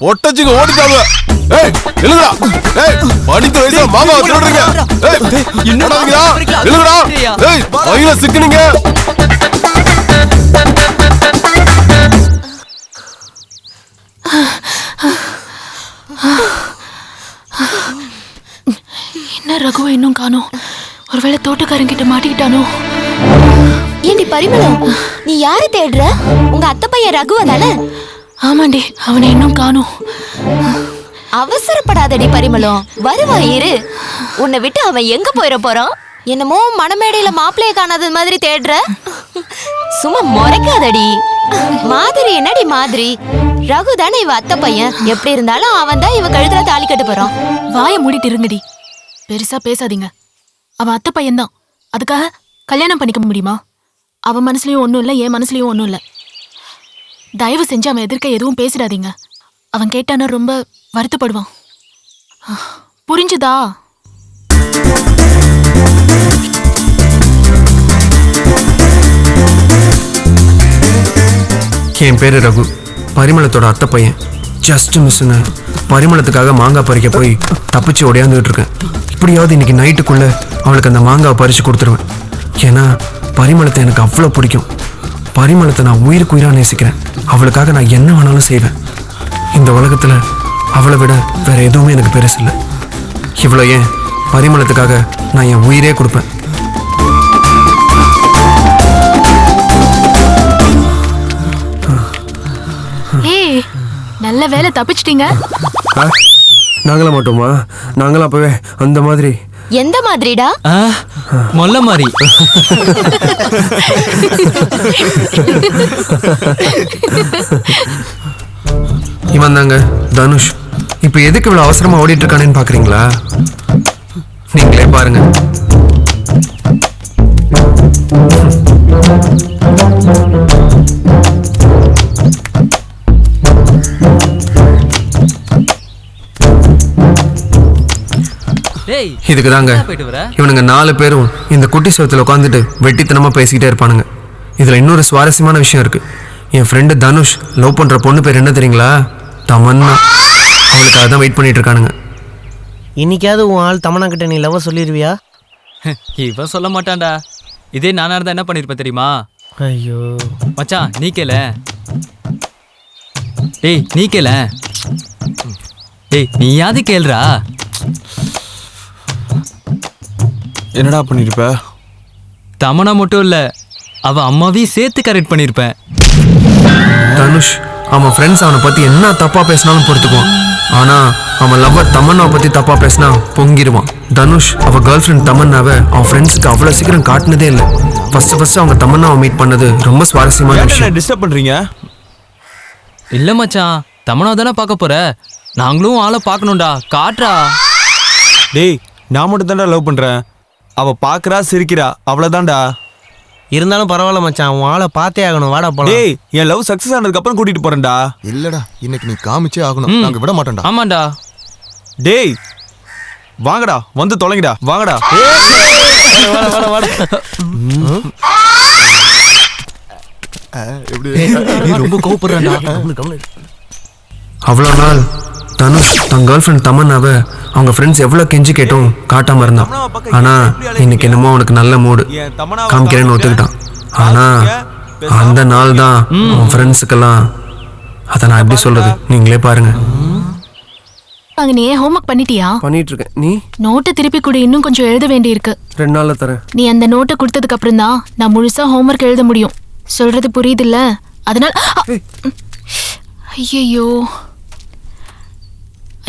ஒட்டச்சுக்கு ஓடிட்டாங்க. ஏய் எழுதுடா. ஏய் படித்த வயசுல மாமா திருடுறீங்க. ஏய் என்னடா எழுதுடா. ஏய் வயில சிக்குனீங்க. என்ன ரகுவை இன்னும் காணோம்? ஒருவேளை தோட்டக்காரங்கிட்ட மாட்டிக்கிட்டானோ? ஏண்டி பரிமளம், நீ யாரை தேடுற? உங்க அத்தை பையன் ரகுவ தானே? ஆமாண்டி, அவனை இன்னும் காணோம். அவசரப்படாதடி பரிமளம், வருவா இரு. உன்னை விட்டு அவன் எங்க போயிட போறான்? என்னமோ மணமேடையில மாப்பிள்ளைய காணாத மாதிரி தேடுற. சும்மா முறைக்காதடி. மாதிரி என்னடி மாதிரி? ரகு தானே இவ அத்தை பையன். எப்படி இருந்தாலும் அவன் தான் இவ கழுத்துல தாலி கட்ட போறான். வாயை மூடிட்டு இருங்கடி, பெருசா பேசாதீங்க. அவன் அத்தை பையன்தான், அதுக்காக கல்யாணம் பண்ணிக்க முடியுமா? அவன் மனசுலயும் ஒன்றும் இல்லை, என் மனசுலயும் ஒன்றும் இல்லை. தயவு செஞ்சு அவன் எதிர்க்க எதுவும் பேசிடாதீங்க. அவன் கேட்டானா ரொம்ப வருத்தப்படுவான். புரிஞ்சுதா? என் பேரு ரகு, பரிமளத்தோட அத்தை பையன். ஜஸ்ட் மிஸ்ஸுன்னு பரிமளத்துக்காக மாங்காய் பறிக்க போய் தப்பிச்சு ஓடியாந்துகிட்டு இருக்கேன். இப்படியாவது இன்னைக்கு நைட்டுக்குள்ள அவளுக்கு அந்த மாங்காவை பறிச்சு கொடுத்துருவேன். ஏன்னா பரிமளத்தை எனக்கு அவ்வளோ பிடிக்கும். பரிமளத்தை நான் உயிருக்கு உயிராக நேசிக்கிறேன். அவளுக்காக நான் என்ன வேணாலும் செய்வேன். இந்த உலகத்தில் அவளை விட வேற எதுவுமே எனக்கு பெருசு இல்லை. இவ்வளோ ஏன், பரிமளத்துக்காக நான் என் உயிரே கொடுப்பேன். ஏய், நல்ல வேலை தப்பிச்சிட்டீங்க. நாங்களா மாட்டோமா? நாங்களாம் அப்பவே அந்த மாதிரி. எந்த மாதிரிடா? மொல்ல மாதிரி. இவன் தாங்க தனுஷ். இப்ப எதுக்கு இவ்வளவு அவசரமா ஓடிட்டு இருக்கானேன்னு பாக்குறீங்களா? நீங்களே பாருங்க. இதுக்கு தாங்க இவனுங்க 4 பேரும் இந்த குட்டி சோத்துல உட்காந்துட்டு வெட்டித்தனமா பேசிக்கிட்டே இருப்பானுங்க. இதுல இன்னொரு சுவாரஸ்யமான விஷயம் இருக்கு. என் ஃப்ரெண்டு தனுஷ் லவ் பண்ற பொண்ணு பேர் என்ன தெரியுங்களா? தமன்னா. அவளுக்காக தான் வெயிட் பண்ணிட்டு இருக்கானுங்க. இன்னைக்காவது உன் ஆள் தமன்னா கிட்ட நீ லவ் சொல்லிடுவியா? இவன் சொல்ல மாட்டான்டா. இதே நானா இருந்தா என்ன பண்ணிருப்ப தெரியுமா? ஐயோ மச்சான் நீ கேள. டேய் நீ கேள. டேய் நீயாவது கேளுடா. என்னடா பண்ணிருப்ப? தமனா மட்டும் இல்ல, அவ அம்மாவையும் சேர்த்து கரெக்ட் பண்ணிருப்பேன். தனுஷ் அவன் ஃப்ரெண்ட்ஸ் அவனை பத்தி என்ன தப்பா பேசினாலும் பொறுத்துக்குவான். ஆனா அவன் லவ்வர் தமன்னாவை பத்தி தப்பா பேசினா பொங்கிடுவான். தனுஷ் அவ கேர்ள் ஃப்ரெண்ட் தமன்னாவை அவன் ஃப்ரெண்ட்ஸ்க்கு அவ்வளவு சீக்கிரம் காட்டினதே இல்லை. ஃபர்ஸ்ட் அவங்க தமன்னாவை மீட் பண்ணது ரொம்ப சுவாரஸ்யமான விஷயம். டிஸ்டர்ப் பண்றீங்க? இல்ல மச்சான், தமனா தானே பார்க்க போற. நாங்களும் ஆளை பார்க்கணும்டா, காட்டுறா. டேய் நான் மட்டும் தான்டா லவ் பண்றேன். அவ பாக்குறா சிரிக்கிறா, அவ்வளவுதான்டா. இருந்தாலும் பரவாயில்ல மச்சான், உன் ஆளை பார்த்தே ஆகணும். வாடா போலாம். டேய் என் லவ் சக்சஸ் ஆனதுக்கு அப்புறம் கூட்டிட்டு போறேன்டா. இல்லடா, இன்னைக்கு நீ காமிச்சே ஆகணும். நாங்க விட மாட்டோம்டா. ஆமாண்டா. டேய் வாங்கடா, வந்து தொலைங்கடா, வாங்கடா. ரொம்ப கோபப்படுறான்டா. அவ்வளோ நாள் தனுஷ் தன் கேர்ள் ஃப்ரெண்ட் தமன்னாவை அவங்க ஃப்ரெண்ட்ஸ் எவ்வளோ கெஞ்சி கேட்டும் காட்டாம இருந்தான். ஆனா இன்னைக்கு என்னமோ அவனுக்கு நல்ல மூடு, காமிக்கிறேன்னு ஒத்துக்கிட்டான். ஆனா அந்த நாள் தான் அவன் ஃப்ரெண்ட்ஸுக்கெல்லாம், அதை நான் எப்படி சொல்றது நீங்களே பாருங்க. அங்க நீ ஹோம்ஒர்க் பண்ணிட்டியா? பண்ணிட்டு இருக்கேன். நீ நோட்டை திருப்பி கொடு, இன்னும் கொஞ்சம் எழுத வேண்டி இருக்கு. 2 நாள்ல தரேன். நீ அந்த நோட்டை கொடுத்ததுக்கு அப்புறம் தான் நான் முழுசா ஹோம்ஒர்க் எழுத முடியும். சொல்றது புரியுதுல்ல? அதனால ஐயோ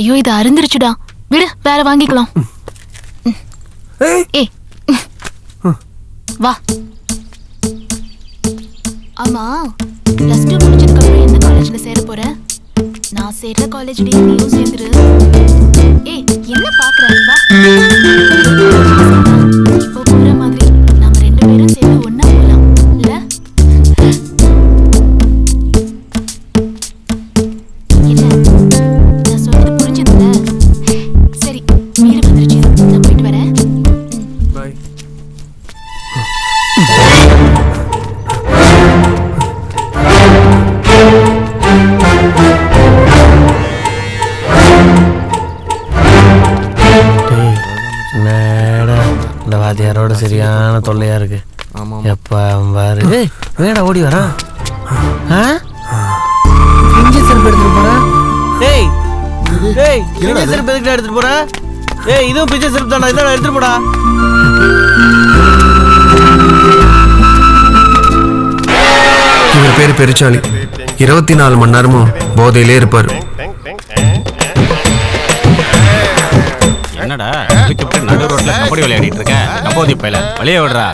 ஐயோ இது அருந்துருச்சுடா. விடு, வேற வாங்கிக்கலாம். ஏய் வா. ஆமா, +2 முடிச்சதுக்கு அப்புறம் எந்த காலேஜ்ல சேர போற? நான் சேர்ற காலேஜ் டே நீயும் சேர்ந்துரு. ஏய் என்ன பாக்குற? வா. இப்போ போற மாதிரி நம்ம 2 பேரும் சேர்ந்து ஒண்ணா போலாம் இல்ல? என்ன நான் சொல்றது புரிஞ்சுதுல? சரி, வீடு வந்துருச்சு, நான் போயிட்டு வரேன். பை. சரியான தொல்லையா இருக்கு. எப்ப பாரு வேடா ஓடி வரான். பிஞ்சு செருப்பு எடுத்துட்டு போறேன். ஏய் ஏய் பிஞ்சு செருப்பு எதுக்கு எடுத்துட்டு போற? ஏய் இதுவும் பிஞ்சு செருப்பு தானே, இதான் எடுத்துட்டு போடா. இவர் பேரு பெருச்சாளி. 24 மணி நேரமும் போதையிலே இருப்பாரு. என்னடா நடு ரோட்ல கபடி விளையாடிட்டு இருக்க? கபோதி பையல வழிய விடுறா.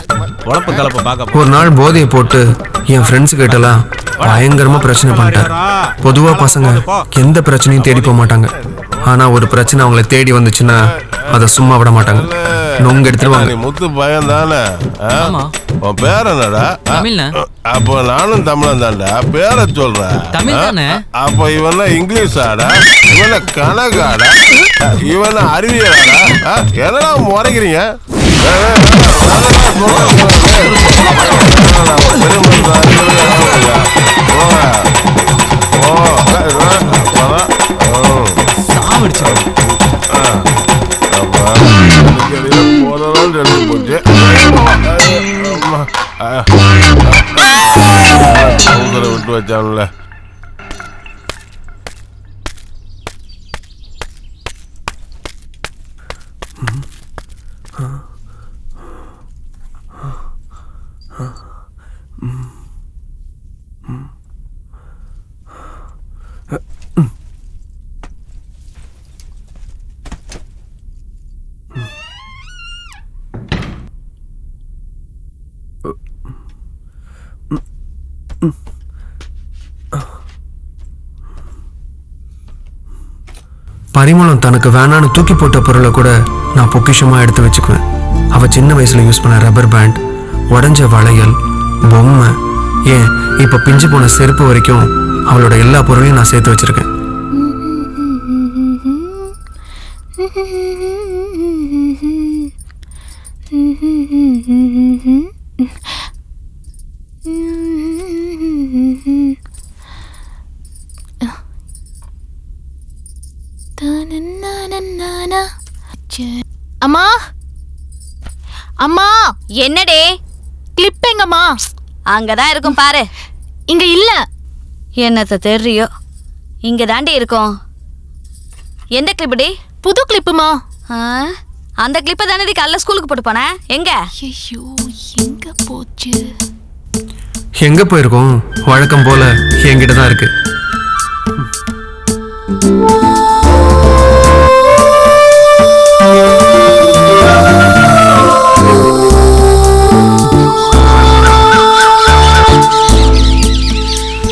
உழப்பு கலப்பு பார்க்க. ஒரு நாள் போதையை போட்டு என் ஃப்ரெண்ட்ஸ் கிட்டலாம் பயங்கரமா பிரச்சனை பண்ணிட்டார். பொதுவா பசங்க எந்த பிரச்சனையும் தேடி போக மாட்டாங்க. ஆனா ஒரு பிரச்சனை அவங்கள தேடி வந்துச்சுன்னா அதை சும்மா விட மாட்டாங்க, நொங்க எடுத்துருவாங்க. முத்து பையன் தானே? உன் பேர் என்னடா? தமிழ்ண்ணே. அப்போ நானும் தமிழன் தான்டா. பேரை சொல்றேன். தமிழ் தானே? அப்போ இவன இங்கிலீஷ் ஆடா, இவன கணக்காடா, இவன அறிவியலாடா? என்னடா முறைக்கிறீங்க? விட்டு வச்சான்ல. பரிமளம் தனக்கு வேணான்னு தூக்கி போட்ட பொருளை கூட நான் பொக்கிஷமா எடுத்து வச்சுக்குவேன். அவ சின்ன வயசுல யூஸ் பண்ண ரப்பர் பேண்ட், உடஞ்ச வளையல், பொம்மை, ஏன் இப்ப பிஞ்சு போன செருப்பு வரைக்கும் அவளோட எல்லா பொருளையும் நான் சேர்த்து வச்சிருக்கேன். அம்மா அம்மா, என்னடே? கிளிப் எங்கம்மா? அங்கதான் இருக்கும் பாரு. இங்க இல்ல. என்னத்த தெரியும், இங்க தாண்டி இருக்கும். எந்த கிளிப்புடி? புது கிளிப்புமா? அந்த கிளிப்பை தானே காலைல ஸ்கூலுக்கு போட்டு போனேன். எங்க? ஐயோ, எங்க போச்சு? எங்க போயிருக்கோம்? வழக்கம் போல என்கிட்ட தான் இருக்கு.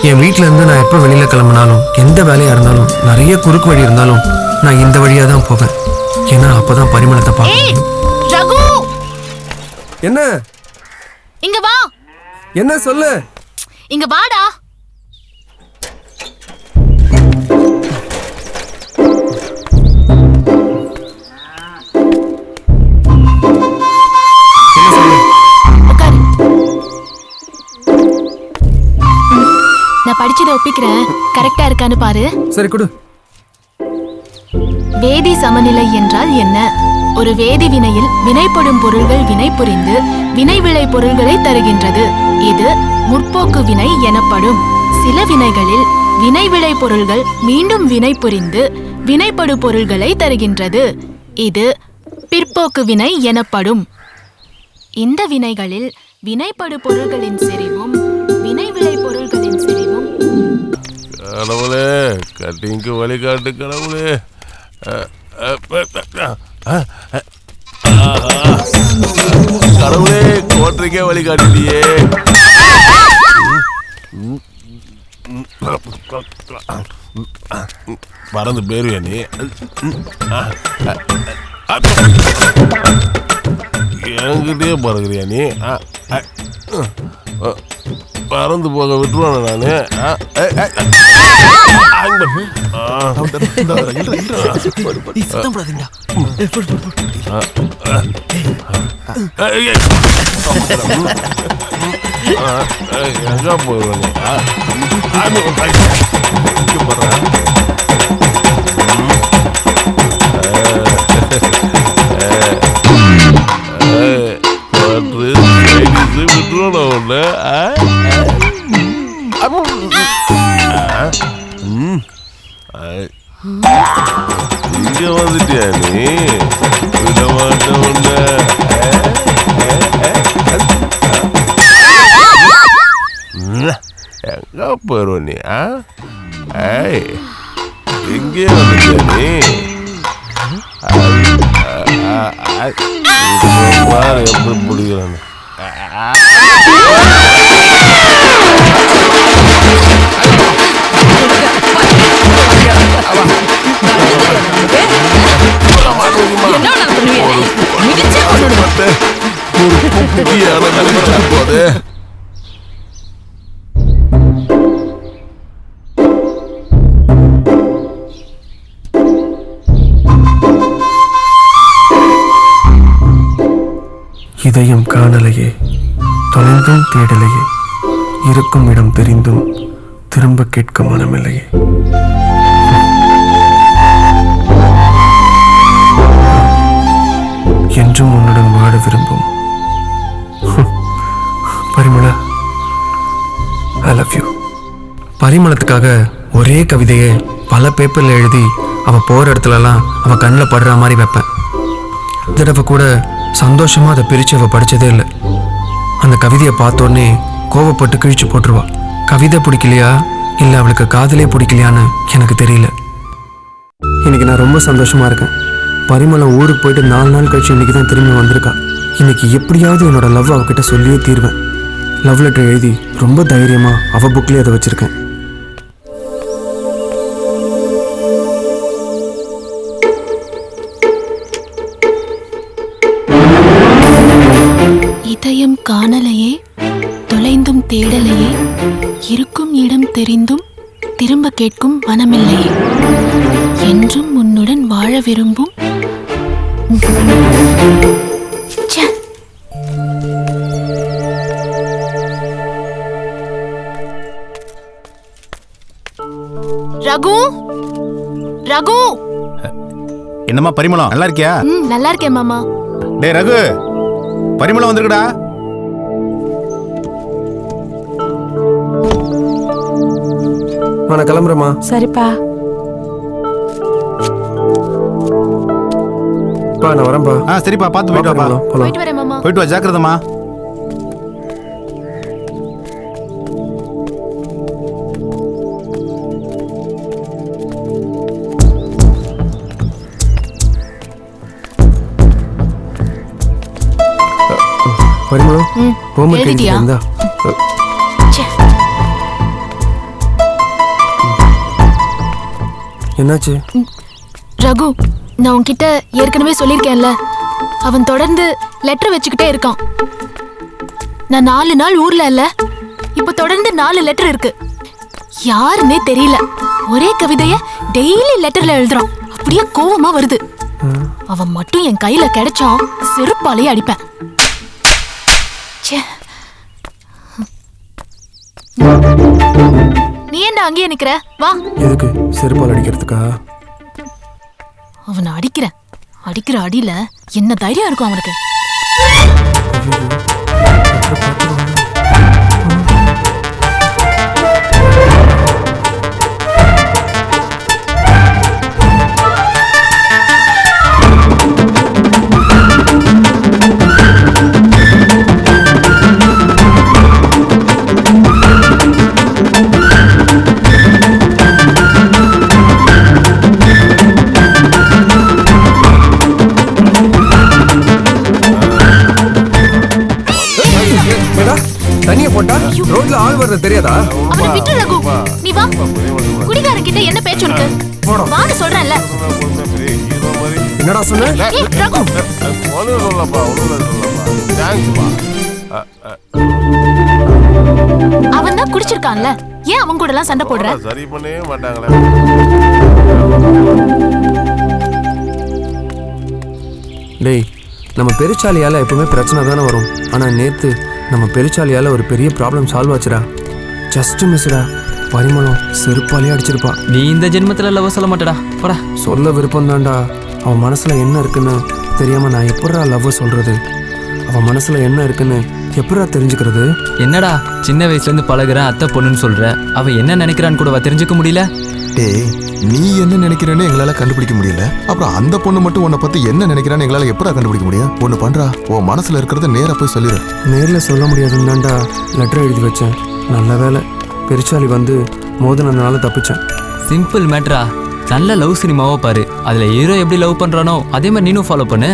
என் வீட்டில இருந்து நான் எப்போ வெளியில கிளம்பினாலும், எந்த வேலையா இருந்தாலும், நிறைய குறுக்கு வழி இருந்தாலும் நான் இந்த வழியா தான் போவேன். ஏன்னா அப்பதான் பரிமளத்தை பார்ப்பேன். ரகு, என்ன? இங்க வா. என்ன சொல்லு? இங்க வாடா. நான் படிச்சதை ஒப்பிக்கிறேன், கரெக்டா இருக்கான்னு பாரு. சரி கொடு. வேதி சமநிலை என்றால் என்ன? ஒரு வேதி வினையில் வினைப்படும் பொருள்கள் வினை புரிந்து வினை விளை பொருள்களை தருகின்றது. இது முற்போக்கு வினை எனப்படும். சில வினைகளில் வினை விளை பொருள்கள் மீண்டும் வினை புரிந்து வினைப்படு பொருள்களை தருகின்றது. இது பிற்போக்கு வினை எனப்படும். இந்த வினைகளில் வினைப்படு பொருள்களின் செறிவும் வினை விளை பொருள்களின் செறிவும். கடவுளே, கட்டிங்க்கு வழிகாட்டு கடவுளே. கடவுளே, கோட்டைக்கே வழிகாட்டியே. பறந்து பேருவியா நீ? என்கிட்டயே பறக்குறியா நீ? பறந்து போக விட்டுருவான நானு. எங்க போயிருவானே? இங்க வந்துட்டியா நீ? விட மாட்டேன் உன்னை. எங்க போயிருவ நீ? எங்கே வந்துட்டியா நீ? எப்படி பிடிக்கிறான்னு போதே. இதயம் காணலையே, தொலைந்தும் தேடலையே, இருக்கும் இடம் தெரிந்தும் திரும்ப கேட்க மனமில்லையே. என்றும் உன்னுடன் வாழ விரும்பும் பரிமளா, ஐ லவ் யூ. பரிமளத்துக்காக ஒரே கவிதையை பல பேப்பரில் எழுதி அவள் போகிற இடத்துலலாம் அவள் கண்ணில் படுற மாதிரி வைப்பேன். தடவை கூட சந்தோஷமாக அதை பிரித்து அவள் படித்ததே இல்லை. அந்த கவிதையை பார்த்தோன்னே கோவப்பட்டு கிழிச்சு போட்டுருவா. கவிதை பிடிக்கலையா இல்லை அவளுக்கு காதலே பிடிக்கலையான்னு எனக்கு தெரியல. இன்னைக்கு நான் ரொம்ப சந்தோஷமாக இருக்கேன். பரிமளம் ஊருக்கு போயிட்டு 4 நாள் கழிச்சு இன்னைக்கு தான் திரும்பி வந்திருக்கா. இன்னைக்கு எப்படியாவது என்னோட லவ் அவகிட்ட சொல்லியே தீர்வேன். லவ் லெட்டர் எழுதி ரொம்ப தைரியமாக அவள் புக்லேயே அதை வச்சுருக்கேன். இதயம் காணலையே, தொலைந்தும் தேடலையே, இருக்கும் இடம் தெரிந்தும் திரும்ப கேட்கும் மனமில்லையே, என்றும் உன்னுடன் வாழ விரும்பும் ச்சே. ரகு, ரகு. என்னம்மா பரிமளம், நல்லா இருக்கியா? நல்லா இருக்கேன் மாமா. டேய் ரகு, பரிமளம் வந்திருக்குடா. நான் கிளம்புறேம்மா. சரிப்பா. நான் வரேன்ப்பா. சரிப்பா, பார்த்து போயிட்டு வாப்பா. போயிட்டு வரேன் மாமா. போயிட்டு வா, ஜாக்கிரதம்மா. பரிமளம், ஹோம்வொர்க் எழுதிட்டியா? எழுதிட்டியா? ச்சே. என்னாச்சு? ரகு, நான் உன்கிட்ட ஏற்கனவே சொல்லியிருக்கேன்ல, அவன் தொடர்ந்து லெட்டர் வச்சுக்கிட்டே இருக்கான். நான் 4 நாள் ஊர்ல இல்ல, இப்ப தொடர்ந்து 4 லெட்டர் இருக்கு. யாருன்னே தெரியல, ஒரே கவிதைய டெய்லி லெட்டர்ல எழுதுறான். அப்படியே கோவமா வருது. அவன் மட்டும் என் கையில கிடைச்சான், செருப்பாலேயே அடிப்பேன். ச்சே. நீ என்ன அங்கேயே நிக்கிற? வா. எதுக்கு? செருப்பால் அடிக்கிறதுக்கா? அவனை அடிக்கிற அடியில என்ன தைரியம் இருக்கும் அவனுக்கு? தண்ணிய போட்டா ரோட்ல ஆள் வர்றது தெரியாதா? அவனை விட்டு ரகு, நீ வா. குடிகாரன் கிட்ட என்ன பேச்சு உனக்கு? வான்னு சொல்றேன்ல. என்னடா சொன்ன? ஏய் ரகு, அவன் தான் குடிச்சிருக்கான்ல, ஏன் அவன் கூட எல்லாம் சண்டை போடுற? சரி பண்ணவே மாட்டாங்களே. டேய், நம்ம பெருச்சாலியால எப்பவுமே பிரச்சனை தானே வரும். ஆனா நேத்து நம்ம பெருச்சாலியால ஒரு பெரிய ப்ராப்ளம் சால்வ் ஆச்சுடா. ஜஸ்ட் மிஸ்டா. பரிமளம் செருப்பாலேயே அடிச்சிருப்பா. நீ இந்த ஜென்மத்துல லவ் சொல்ல மாட்டடா, போடா. சொல்ல விருப்பம் தான்டா. அவன் மனசுல என்ன இருக்குன்னு தெரியாம நான் எப்படா லவ் சொல்றது? அவன் மனசுல என்ன இருக்குன்னு எப்படா தெரிஞ்சுக்கிறது? என்னடா சின்ன வயசுல இருந்து பழகுறேன் அத்தை பொண்ணுன்னு சொல்ற, அவ என்ன நினைக்கிறான்னு கூடவா தெரிஞ்சுக்க முடியல? டேய், நீ என்ன நினைக்கிறேன்னு எங்களால கண்டுபிடிக்க முடியல. அப்புறம் அந்த பொண்ணு மட்டும் உன்னை பத்தி என்ன நினைக்கிறான்னு எங்களால எப்படா கண்டுபிடிக்க முடியும்? ஒண்ணு பண்றா, உன் மனசுல இருக்கிறத நேரா போய் சொல்லிடு. நேர்ல சொல்ல முடியாதுன்னு தான்டா லெட்டர் எழுதி வச்சேன். நல்ல வேலை பெருச்சாலி வந்து மோதினதுனால தப்பிச்சேன். சிம்பிள் மேட்ரா. நல்ல லவ் சினிமாவோ பாரு, அதுல ஹீரோ எப்படி லவ் பண்றானோ அதே மாதிரி நீனும் ஃபாலோ பண்ணு.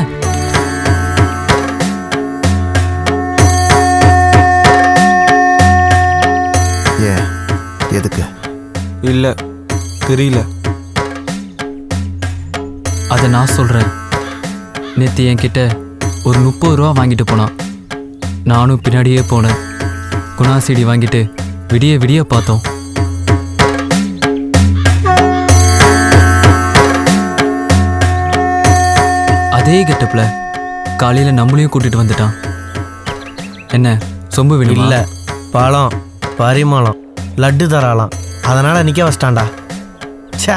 ஏன்? எதுக்கு? இல்ல தெரியல. அதை நான் சொல்றேன். நேத்து என்கிட்ட ஒரு 30 ரூபா வாங்கிட்டு போனான். நானும் பின்னாடியே போனேன். குணா சீடி வாங்கிட்டு விடிய விடிய பார்த்தோம். அதே கெட்டப்ல காலையில நம்மளையும் கூட்டிட்டு வந்துட்டான். என்ன சொம்பு வேணுமா? இல்ல, பழம், பரிமளம், லட்டு தராலாம், அதனால நிக்க வச்சிட்டான்டா. ச்சே.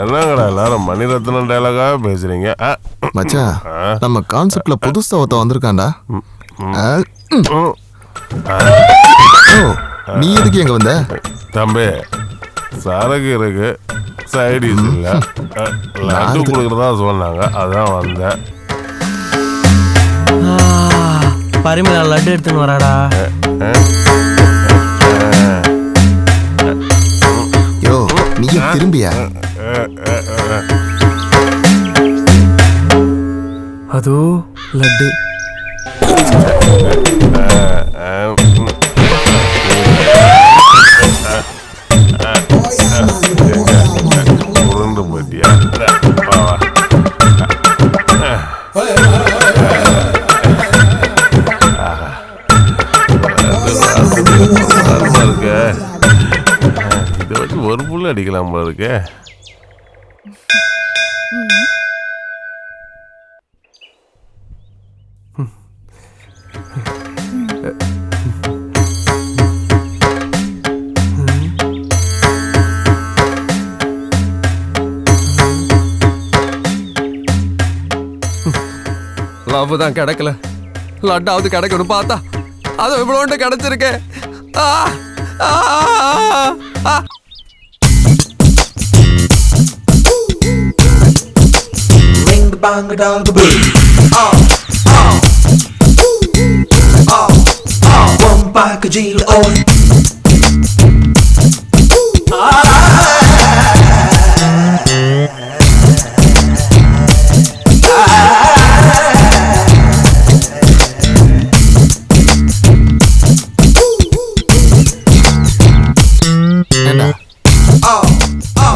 என்னங்கடா எல்லாரும் மணிரத்னம் டைலாகா பேசுறீங்க? மச்சான், நம்ம கான்செப்ட்ல புதுசா ஒருத்த வந்திருக்கான்டா. நீ எதுக்கு எங்க வந்த? தம்பி, சரக்கு இருக்கு, சைடிஸ் இல்ல, லட்டு கொடுக்குறதா சொன்னாங்க, அதான் வந்தேன். பரிமளம் லட்டு எடுத்துன்னு வராடா. யோ, நீயும் திரும்பியா? அதோ லட்டு. உருண்டு போட்டியா? இருக்கு, இதை வச்சு ஒரு புள்ள அடிக்கலாம் போல இருக்கு. லவ் தான் கிடைக்கல, லட்டாவது கிடைக்கணும் பார்த்தா அது இவ்வளோண்டு கிடைச்சிருக்கே.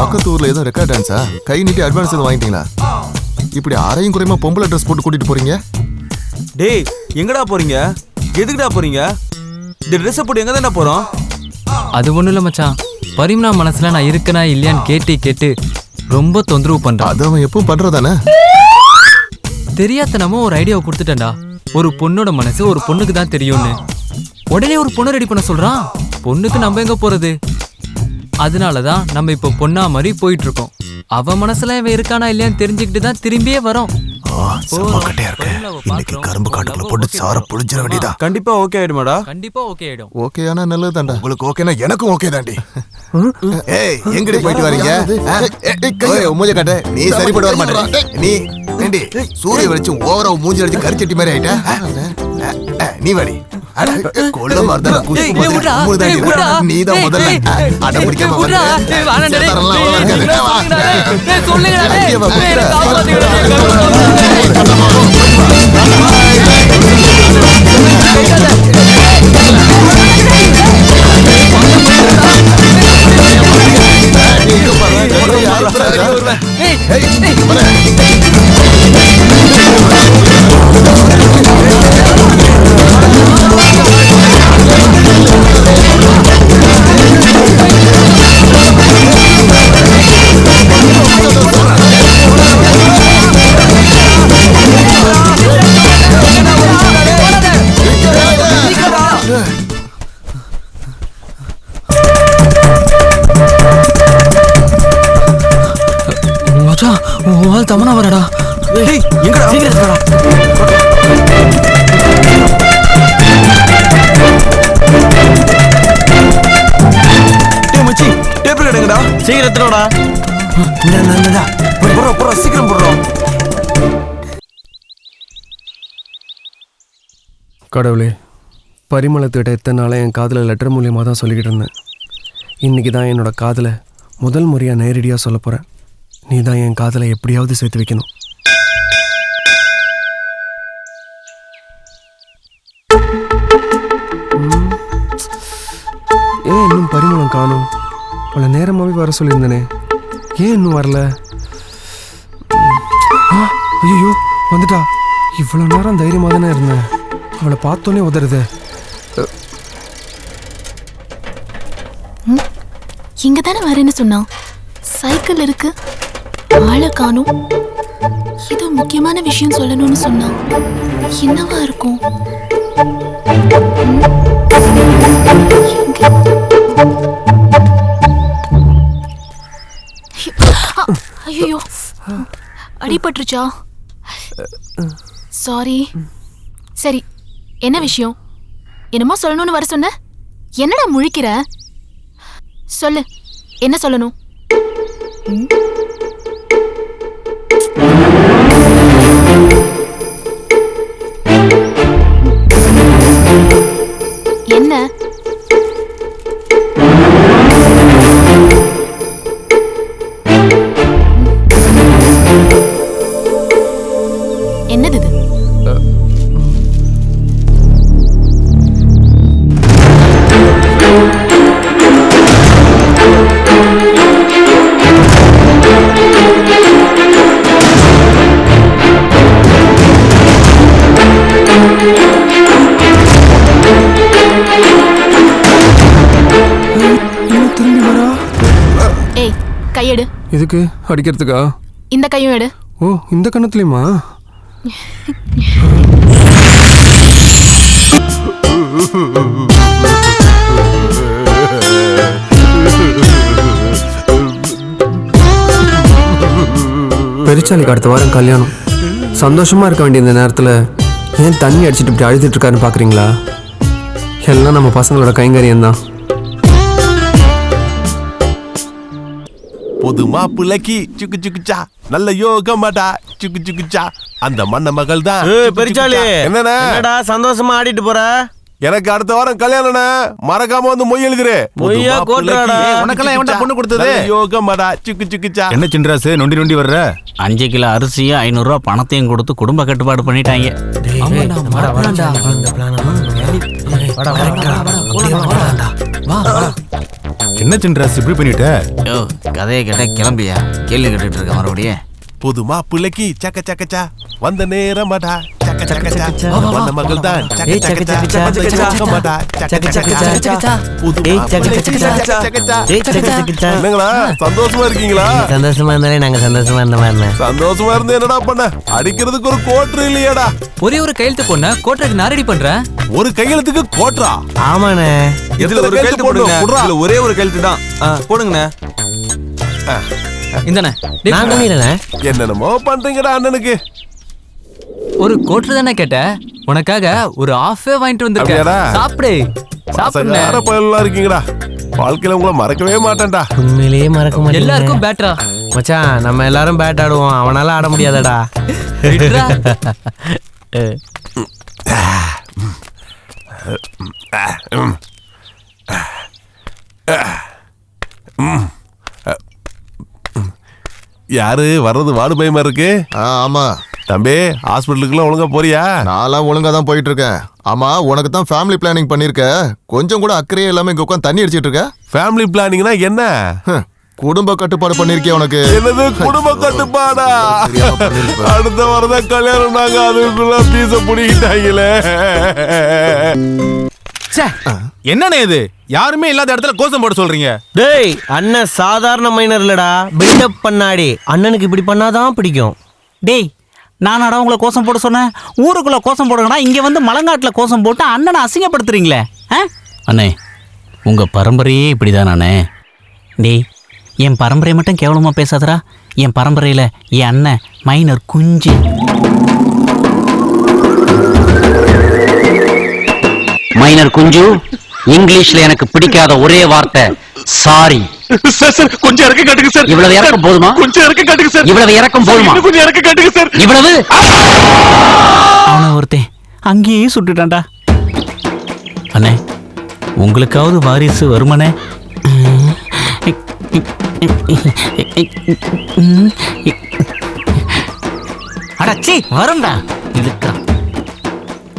பக்கத்து ஊர்ல ஏதோ ரெக்கார்ட் டான்ஸா? கை நீட்டி அட்வான்ஸ் எதுவும் வாங்கிட்டீங்களா? இப்படி அரையும் குறையுமா பொம்பளை ட்ரெஸ் போட்டு கூட்டிட்டு போறீங்க? டேய், எங்கடா போறீங்க? எதுக்குடா போறீங்க? இந்த ட்ரெஸ் போட்டு எங்க தானே போறோம்? அது ஒண்ணும் இல்ல மச்சான், பரிமளா மனசுல நான் இருக்கனா இல்லையான்னு கேட்டு ரொம்ப தொந்தரவு பண்றான். அது அவன் எப்பவும் பண்றதானே? தெரியாதனமா ஒரு ஐடியாவை கொடுத்துட்டேன்டா. ஒரு பொண்ணோட மனசு ஒரு பொண்ணுக்கு தான் தெரியும்னு. உடனே ஒரு பொண்ணு ரெடி பண்ண சொல்றான். பொண்ணுக்கு நம்ம எங்க போறது? அதனாலதான் நம்ம இப்ப பொண்ணா மாதிரி போயிட்டு இருக்கோம். அவ மனசுல இவன் இருக்கானா இல்லையான்னு தெரிஞ்சுக்கிட்டு தான் திரும்பியே வரோம். இன்னைக்கு கரும்பு காட்டுக்குள்ள போட்டு சார புடிச்சிட வேண்டியதா. கண்டிப்பா ஓகே ஆயிடுமாடா? கண்டிப்பா ஓகே ஆயிடும். ஓகே ஆனா நல்லது தாண்டா. உங்களுக்கு ஓகேனா எனக்கும் ஓகே தாண்டி. ஏய், எங்கடி போயிட்டு வரீங்க? ஏய், மூஞ்ச காட்டு. நீ சரிப்பட்டு வர மாட்டே. நீ ஏண்டி சூரிய வெளிச்சம் ஓவரா மூஞ்சி அடிச்சு கரிச்சட்டி மாதிரி ஆயிட்ட? நீ வாடி. கொல்ல மறந்தா நீதான் முதல்ல அட பிடிக்காம சீக்கிரம் எடுத்துடா. சீக்கிரம் போடுறோம். கடவுளே, பரிமளத்திட்ட எத்தனை நாளாக என் காதில் லெட்டர் மூலியமாக தான் சொல்லிக்கிட்டு இருந்தேன். இன்றைக்கி தான் என்னோட காதில் முதல் முறையாக நேரடியாக சொல்ல போகிறேன். நீ தான் என் காதில் எப்படியாவது சேர்த்து வைக்கணும். ஏன் இன்னும் பரிமளம் காணும்? அவளை நேரமாகவே வர சொல்லியிருந்தேனே, ஏன் இன்னும் வரல? ஐயோ, வந்துட்டா. இவ்வளோ நேரம் தைரியமாக தானே இருந்தேன். அவளை பார்த்தோன்னே உதறுது. இங்க தானே வரேன்னு சொன்னான். சைக்கிள் இருக்கு, ஆளை காணும். ஏதோ முக்கியமான விஷயம் சொல்லணும்னு சொன்னான். என்னவா இருக்கும்? ஐயோ, அடிபட்டுருச்சா? சாரி. சரி, என்ன விஷயம்? என்னமோ சொல்லணும்னு வர சொன்ன. என்னடா முழிக்கிற? சொல்லு, என்ன சொல்லணும்? என்ன? என்னது இது? ஏய், கையெடு. இதுக்கு அடிக்கிறதுக்கா? இந்த கையும் எடு. ஓ, இந்த கணத்துலையுமா? பெருச்சாலிக்கு அடுத்த வாரம் கல்யாணம். சந்தோஷமா இருக்க வேண்டிய இந்த நேரத்தில் ஏன் தண்ணி அடிச்சுட்டு இப்படி அழுதுட்டு இருக்காருன்னு பார்க்குறீங்களா? எல்லாம் நம்ம பசங்களோட கைங்கரியம் தான். பொது மாப்பிள்ளைக்கு சுக்கு சுக்குச்சா, நல்ல யோகமாடா சுக்கு சுக்குச்சா, அந்த மன்ன மகள் தான். பெருச்சாலி, என்னடா சந்தோஷமா ஆடிட்டு போற? எனக்கு அடுத்த வாரம் கல்யாணம்னா, மறக்காம வந்து மொய் எழுதுரு. மொய்யா கோட்றாடா. உனக்கெல்லாம் எவன்டா பொண்ணு கொடுத்தது? யோகமாடா சுக்கு சுக்குச்சா. என்ன சின்ராசு நொண்டி நொண்டி வர்ற? 5 கிலோ அரிசியும் 500 ரூபா பணத்தையும் கொடுத்து குடும்ப கட்டுப்பாடு பண்ணிட்டாங்க. என்ன சின்ராசு இப்படி பண்ணிட்ட? கதையை கேட்ட கிளம்பியா? கேள்வி கேட்டுட்டு இருக்க மறுபடியும். புது மாப்பிள்ளைக்கு சக்க சக்கச்சா, வந்த நேரமாடா சக்க சக்கச்சா, மன்ன மகள் தான் சக்க சக்கச்சா, யோகமாடா சக்க சக்கச்சா, புது மாப்பிள்ளைக்கு சக்க சக்கச்சா. என்னங்களா சந்தோஷமா இருக்கீங்களா? சந்தோஷமா இருந்தாலே நாங்க சந்தோஷமா இருந்த மாதிரி. சந்தோஷமா இருந்து என்னடா பண்ண? அடிக்கிறதுக்கு ஒரு கோட்ரு இல்லையாடா? ஒரே ஒரு கையெழுத்து பொண்ண கோட்டருக்கு நான் ரெடி பண்றேன். ஒரு கையெழுத்துக்கு கோட்ரா? ஆமாண்ணே. இதுல ஒரு கையெழுத்து போடுங்க. இதுல ஒரே ஒரு கையெழுத்து தான் போடுங்கண்ணே. இந்தண்ணே, நான் பண்ணிடுறேன். என்னென்னமோ பண்றீங்கடா அண்ணனுக்கு. ஒரு கோட்டர் தானே கேட்ட, உனக்காக ஒரு ஆஃபே வாங்கிட்டு வந்திருக்கேன். அப்படியாடா? சாப்பிடு சாப்பிடு. யார பயலா இருக்கீங்கடா? வாழ்க்கையில உங்களை மறக்கவே மாட்டேன்டா. உண்மையிலேயே மறக்க மாட்டேன். எல்லாருக்கும் பேட்டரா மச்சான், நம்ம எல்லாரும் பேட் ஆடுவோம். அவனால ஆட முடியாதடா. யாரு வர்றது? வாடு பயமா இருக்கு. ஆமா தம்பி, ஹாஸ்பிட்டலுக்குலாம் ஒழுங்கா போறியா? நான்லாம் ஒழுங்கா தான் போயிட்டு இருக்கேன். ஆமா, உனக்கு தான் ஃபேமிலி பிளானிங் பண்ணிருக்க. கொஞ்சம் கூட அக்கறையே இல்லாம இங்க உட்காந்து தண்ணி அடிச்சிட்டு இருக்க. ஃபேமிலி பிளானிங்னா என்ன? குடும்ப கட்டுப்பாடு பண்ணிருக்கே உனக்கு. என்னது குடும்ப கட்டுப்பாடா? அடுத்த வாரம் தான் கல்யாணம். நாங்க அதுக்குள்ள பீச புடிக்கிட்டாங்களே. என்னண்ணே இது? யாருமே இல்லாத இடத்துல கோஷம் போட சொல்றீங்க? டேய், அண்ணன் சாதாரண மைனர் இல்லடா, பில்டப் பண்ணாடி. அண்ணனுக்கு இப்படி பண்ணாதான் பிடிக்கும். டேய், நானாடா உங்களை கோஷம் போட சொன்னேன்? ஊருக்குள்ள கோஷம் போடுங்கடா, இங்க வந்து மலங்காட்டில் கோஷம் போட்டு அண்ணனை அசிங்கப்படுத்துறீங்களே. அண்ணே, உங்க பரம்பரையே இப்படிதான் அண்ணே. டேய், என் பரம்பரை மட்டும் கேவலமா பேசாதடா. என் பரம்பரையில என் அண்ணன் மைனர் குஞ்சு. மைனர் குஞ்சு, இங்கிலீஷ்ல எனக்கு பிடிக்காத ஒரே வார்த்தை சாரி. சார் சார் கொஞ்சம் இறக்க காட்டுங்க சார். இவ்வளவு இறக்கம் போதுமா? கொஞ்சம் இறக்க காட்டுங்க சார். இவ்வளவு இறக்கம் போதுமா? கொஞ்சம் இறக்க காட்டுங்க சார். இவ்வளவு அவனை ஒருத்தன் அங்கேயே சுட்டுட்டான்டா. அண்ணே உங்களுக்காவது வாரிசு வருமானே? அடச்சி வரும்டா இழுக்கிறான்.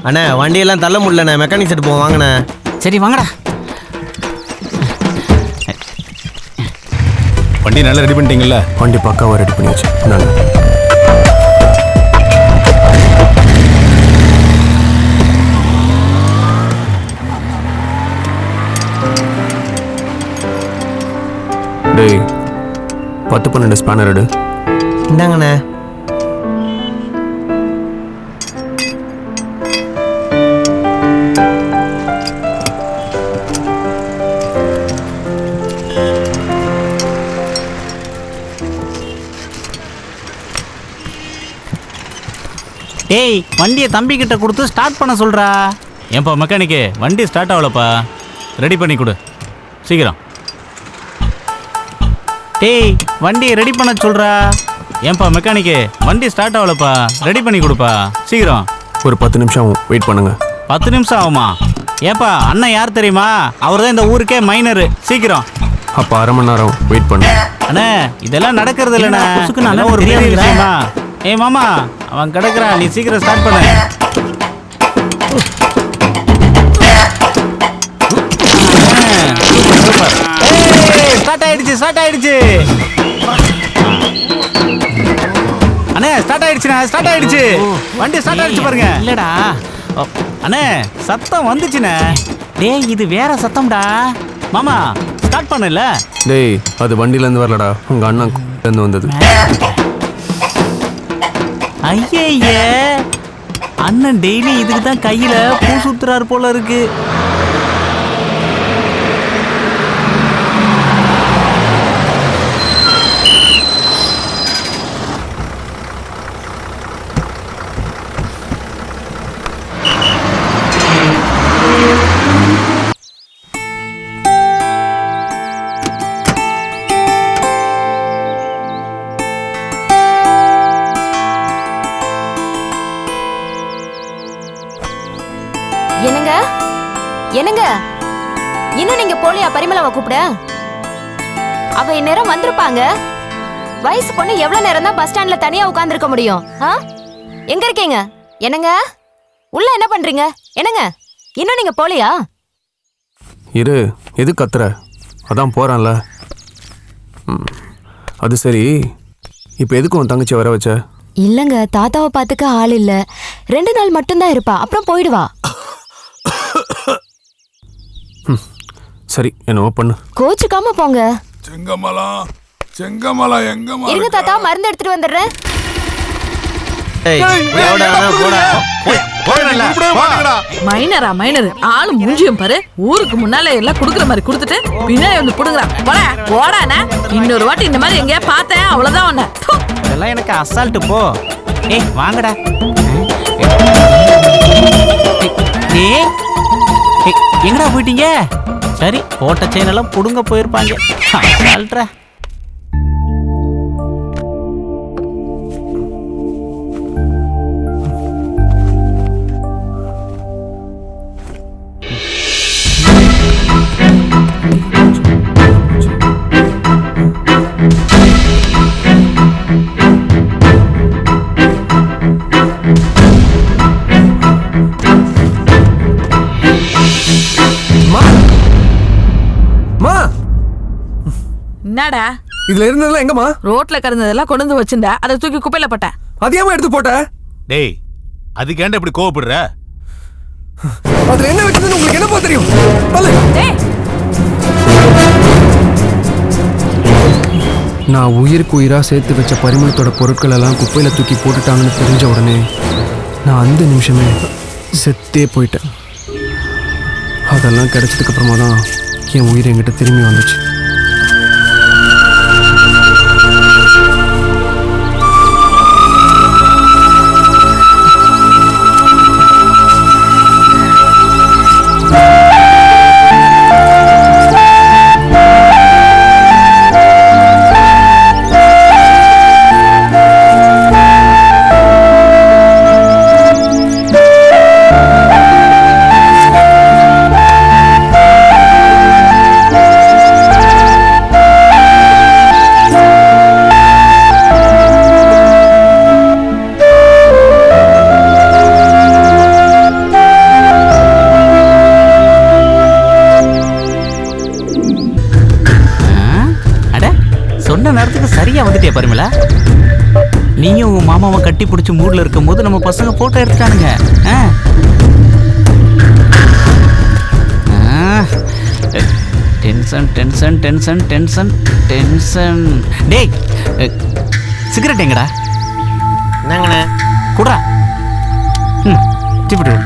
அண்ணே வண்டியெல்லாம் தள்ள முடியலண்ணே, மெக்கானிக் செட் போவோம் வாங்கண்ணே. சரி வாங்கடா. வண்டி நல்லா ரெடி பண்ணிட்டீங்கல்ல? வண்டி பக்காவாக ரெடி பண்ணியாச்சு. நான் டேய் 10-12 ஸ்பேனர் எடு. இந்தாங்கண்ணே. ஏய் வண்டியை தம்பி கிட்ட கொடுத்து ஸ்டார்ட் பண்ண சொல்றா. ஏன்பா மெக்கானிக்கு வண்டி ஸ்டார்ட் ஆகலப்பா, ரெடி பண்ணி கொடு சீக்கிரம். டேய் வண்டியை ரெடி பண்ண சொல்றா. ஏன்பா மெக்கானிக்கு வண்டி ஸ்டார்ட் ஆகலப்பா, ரெடி பண்ணி கொடுப்பா சீக்கிரம். ஒரு 10 நிமிஷம் வெயிட் பண்ணுங்க. 10 நிமிஷம் ஆகுமா? ஏப்பா அண்ணன் யார் தெரியுமா? அவர் தான் இந்த ஊருக்கே மைனரு. சீக்கிரம். அப்போ 1/2 மணி நேரம் வெயிட் பண்ணு. அண்ணே இதெல்லாம் நடக்கிறது இல்லைண்ணா, அதெல்லாம் ஒரு பெரிய விஷயமா? ஏய் மாமா அவன் கிடக்குறான், நீ சீக்கிரம் ஸ்டார்ட் பண்ணு. ஸ்டார்ட் ஆயிடுச்சு ஸ்டார்ட் ஆயிடுச்சு அண்ணே, ஸ்டார்ட் ஆயிடுச்சுண்ணா, ஸ்டார்ட் ஆயிடுச்சு. வண்டி ஸ்டார்ட் ஆயிடுச்சு பாருங்க. இல்லடா அண்ணே சத்தம் வந்துச்சுண்ணே. டேய் இது வேற சத்தம்டா. மாமா ஸ்டார்ட் பண்ணல. டேய் அது வண்டியிலேருந்து வரலடா, உங்கள் அண்ணன் வந்தது. ஐயே அண்ணன் டெய்லி இதுக்கு தான் கையில பூ சுத்துறாரு போல இருக்கு. என்னங்க என்னங்க இன்னும் நீங்க போலியா பரிமளாவை கூப்பிட? அவ இந்நேரம் வந்திருப்பாங்க. வயசு பொண்ணு எவ்வளவு நேரம் தான் பஸ் ஸ்டாண்ட்ல தனியா உட்கார்ந்துருக்க முடியும்? எங்க இருக்கீங்க? என்னங்க உள்ள என்ன பண்றீங்க? என்னங்க இன்னும் நீங்க போலியா? இரு, எது கத்துற? அதான் போறான்ல. அது சரி, இப்போ எதுக்கு உன் தங்கச்சி வர வச்ச? இல்லங்க தாத்தாவை பார்த்துக்க ஆள் இல்ல. 2 நாள் மட்டும்தான் இருப்பா, அப்புறம் போயிடுவா. சரி என்னவோ பண்ணு. கோச்சுக்காம போங்க. செங்கமலா எங்கம்மா? இருங்க தாத்தா, மருந்து எடுத்துட்டு வந்துடுறேன். மைனரா மைனர் ஆளு மூஞ்சியும் பாரு. ஊருக்கு முன்னால எல்லாம் குடுக்குற மாதிரி குடுத்துட்டு பின்னாடி வந்து புடுங்குறான். போடாண்ணா, இன்னொரு வாட்டி இந்த மாதிரி எங்கேயா பார்த்தேன் அவ்வளவுதான் உன்ன. அதெல்லாம் எனக்கு அசால்ட்டு போ. ஏய் வாங்கடா. ஏய் எங்கடா போயிட்டீங்க? சரி போட்ட செயின் எல்லாம் புடுங்க போயிருப்பாங்க. அசால்ட்ரா. என்னடா இதுல இருந்ததெல்லாம் எங்கம்மா? ரோட்ல கிடந்ததெல்லாம் கொண்டு வந்து வச்சிருந்தா, அதை தூக்கி குப்பையில போட்டேன். அதிகமா எடுத்து போட்ட. டேய் அதுக்கு ஏன்டா இப்படி கோவப்படுற? அதுல என்ன வச்சதுன்னு உங்களுக்கு என்னப்பா தெரியும்? நான் உயிருக்கு உயிரா சேர்த்து வச்ச பரிமளத்தோட பொருட்கள் எல்லாம் குப்பையில தூக்கி போட்டுட்டாங்கன்னு தெரிஞ்ச உடனே நான் அந்த நிமிஷமே செத்தே போயிட்டேன். அதெல்லாம் கிடைச்சதுக்கு அப்புறமா தான் என் உயிர் என்கிட்ட திரும்பி வந்துச்சு. பரிமளா நீயும் உன் மாமாவை கட்டி பிடிச்சி மூடில் இருக்கும் போது நம்ம பசங்க போட்டோ எடுத்துட்டானுங்க. Tension tension tension tension tension. டேய் சிகரெட் எங்கடா? என்னங்கண்ணே கூடா. சிப்பிட்டு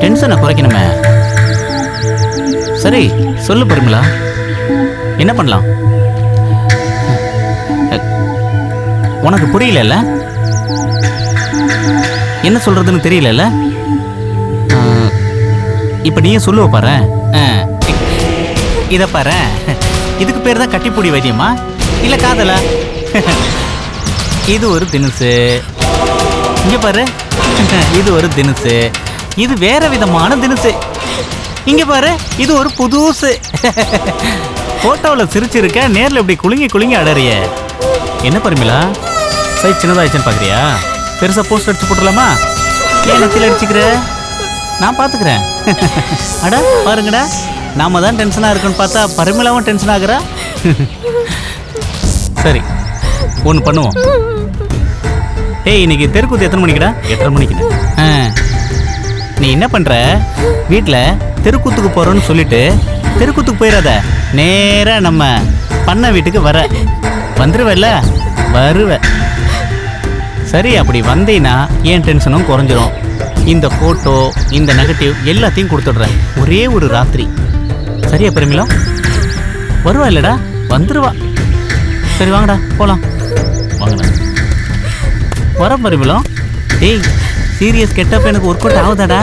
டென்ஷனை குறைக்கணுமே. சரி சொல்லு பரிமளா, என்ன பண்ணலாம்? உனக்கு புரியல, என்ன சொல்றதுன்னு தெரியல. இப்ப நீயே சொல்லுவ பாரு. இத பாரு, இதுக்கு பேர் தான் கட்டிப்பூடி வைத்தியமா இல்ல காதலா? இது ஒரு தினுசு. இங்க பாரு, இது ஒரு தினுசு. இது வேற விதமான தினுசு. இங்க பாரு, இது ஒரு புதுசு. போட்டோவில் சிரிச்சிருக்க, நேர்ல இப்படி குலுங்கி குலுங்கி அடறிய. என்ன பரிமளா, சைஸ் சின்னதாயிடுச்சுன்னு பாக்குறியா? பெருசா போஸ்ட் அடிச்சு போட்டுடலாமா? ஏன் நெத்தியில் அடிச்சுக்கிற? நான் பாத்துக்கிறேன். அட பாருங்கடா, நாம தான் டென்ஷனா இருக்குன்னு பார்த்தா பரிமளாவும் டென்ஷன் ஆகுறா. சரி ஒன்று பண்ணுவோம். ஏய் இன்னைக்கு தெருக்கூத்து எத்தனை மணிக்குடா? 8:30 மணிக்கு. நீ என்ன பண்ற, வீட்டில் தெருக்கூத்துக்கு போறோன்னு சொல்லிட்டு தெருக்கூத்துக்கு போயிடாத, நேரா நம்ம பண்ண வீட்டுக்கு வந்துருவல்ல? வருவ. சரி அப்படி வந்தீங்கன்னா என் டென்ஷனும் குறைஞ்சிரும். இந்த போட்டோ இந்த நெகட்டிவ் எல்லாத்தையும் கொடுத்துடுறேன் ஒரே ஒரு ராத்திரி. சரியா பரிமளா? வருவா இல்லடா? வந்துருவா. சரி வாங்கடா போலாம். வாங்கடா வர பரிமளா. ஏய் சீரியஸ் கெட்டப் எனக்கு ஒர்க் அவுட் ஆகுதாடா?